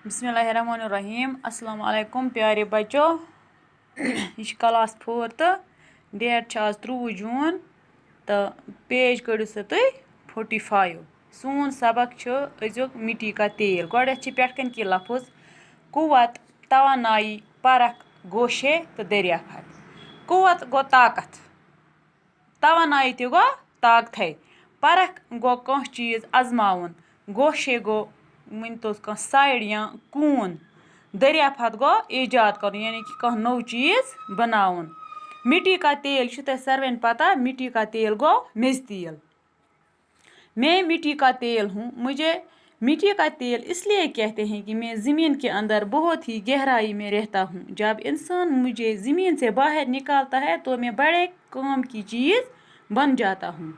बिस्मिल्लाहिर्रहमानिर्रहीम। अस्सलाम वालेकुम प्यारे बच्चों। यह क्लास 4 तो डेट छ आज 23 जून तो पेज कड़ो सा तुम 45। सोन सबक अजुक मिट्टी का तेल। गोडे पेट कन की लफ्ज कुव्वत, तवानाई, परख, गोशे तो दरियाफत। कुव्वत गो ताकत, तवानाई ते गो ताकत, परख गो कह चीज आजमावन, गोशे गो वन तो साइड या कून, दरियाफत गो ईजाद कर यानी कि कह नौ चीज बनावन। मिट्टी का तेल सर्वेन पता, मिट्टी का तेल गो मेज तेल। मैं मिट्टी का तेल हूँ। मुझे मिट्टी का तेल इसलिए कहते हैं कि मैं ज़मीन के अंदर बहुत ही गहराई में रहता हूँ। जब इंसान मुझे ज़मीन से बाहर निकालता है तो मैं बड़े काम की चीज़ बन जाता हूँ।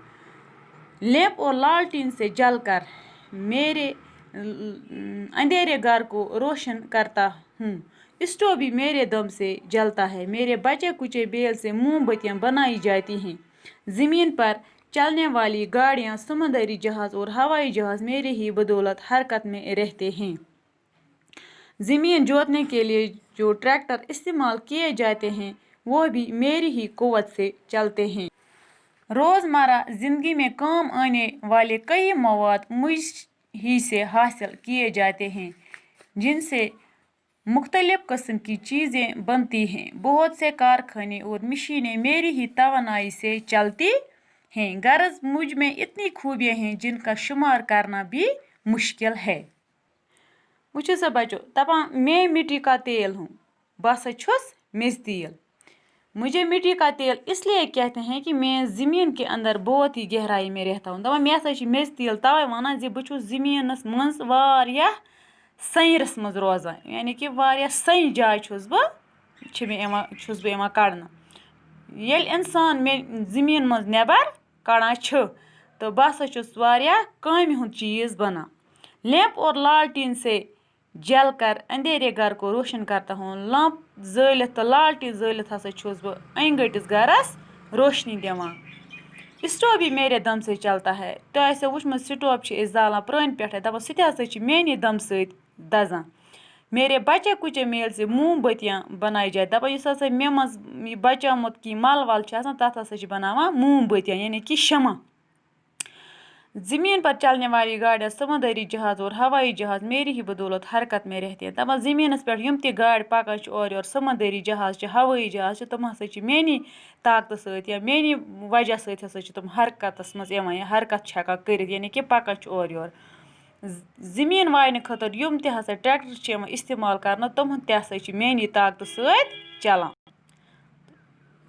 लैंप और लालटीन से जलकर मेरे अंधेरे घर को रोशन करता हूँ। स्टोव भी मेरे दम से जलता है। मेरे बचे कुचे बेल से मोमबत्तियाँ बनाई जाती हैं। ज़मीन पर चलने वाली गाड़ियाँ, समुद्री जहाज़ और हवाई जहाज़ मेरी ही बदौलत हरकत में रहते हैं। ज़मीन जोतने के लिए जो ट्रैक्टर इस्तेमाल किए जाते हैं वो भी मेरी ही कुव्वत से चलते हैं। रोज़मर्रा ज़िंदगी में काम आने वाले कई मवाद मुझ ही से हासिल किए जाते हैं, जिनसे मुख्तलिफ किस्म की चीज़ें बनती हैं। बहुत से कारखाने और मशीनें मेरी ही तवानाई से चलती हैं। गर्ज मुझ में इतनी खूबियाँ हैं जिनका शुमार करना भी मुश्किल है। वुचो सा बच्चों, दपान मैं मिट्टी का तेल हूँ, बस छुस मेज तेल। मुझे मिट्टी का तेल इसलिए कहते हैं कि मैं ज़मीन के अंदर बहुत ही गहराई में रहता हूँ। दपा मे हसा मेज तेल तवे वनान जे बह ज़मीनस मज वारियाह सैरस मज रोजान, यानी कि वारियाह सही जाय छुस बह कड़न। येल इंसान मे ज़मीन मज नेबर कड़ान तो बह हसा छुस वारियाह कामि हुंद चीज़ बनान। लैंप और लालटीन से जलकर अंधेरे घर को रोशन करता हूँ। लंप जलित तो लालटीन जलित हसा छुस बह अंगटिस घरस रोशनी दिवान। स्टोव भी मेरे दम से चलता है। तो ऐसे वुचमत स्टोव जालान प्रान पे दपान सह हसा मेरे दम से दजान। मेरे बचे कुचे मेल से मोमबत्तियाँ बनाई जाए। दपान इस हसा मे मज बचामुत की मल वल तथ हसा बनावान मोमबत्तियाँ यानी कि शमा। ज़मीन पर चलने वाली गाड़ियाँ, समुद्री जहाज़ और हवाई जहाज़ मेरी ही बदौलत हरकत में रहते हैं। दपान ज़मीनस पे यम ते गाड़ पकान और योर, समुद्री जहाज़ हवाई जहाज़ तम हसा मेनी ताकत सहित या मेनी वजह सहित हसा तम हरकतस मज यवान या हरकत हेकान करित यानी कि पकान और योर। ज़मीन वायने खतर यम ते हसा ट्रैक्टर इस्तेमाल करना तम ते हसा मेनी ताकत सहित चलान।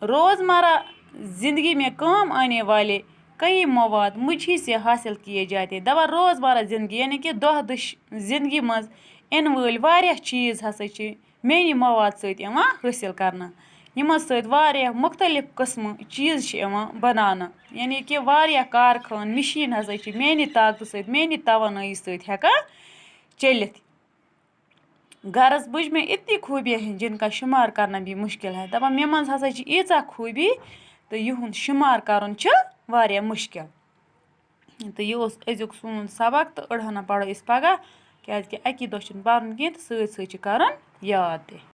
रोज़मर्रा ज़िंदगी में काम आने वाले कई मवाद मुझ ही से हासिल किए जाते हैं। दपा रोज़मर्रा ज़िंदगी यानी कि दह ज़िंदगी मज इन वाल वारियाह चीज़ हसा मेनी मवाद सहित हासिल करना, यमो सहित वारियाह मुख्तलिफ किस्म चीज़ बनाना, यानी कि वारियाह कारखान मशीन हसा मेनी ताकत सहित मेनी तवानाई सहित हेकान चलित। गर्ज मुझ में इतनी खूबियाँ हैं जिनका शुमार करना भी मुश्किल है। दपा मे मज हसा ईचा खूबी तो युहुंद शुमार करन वारियाह मुश्किल। तो यह अजुक सोन सबक तो अड़हना पढ़ो इस पगह क्या अकी दो पर्न कह तो सत सत कर याद।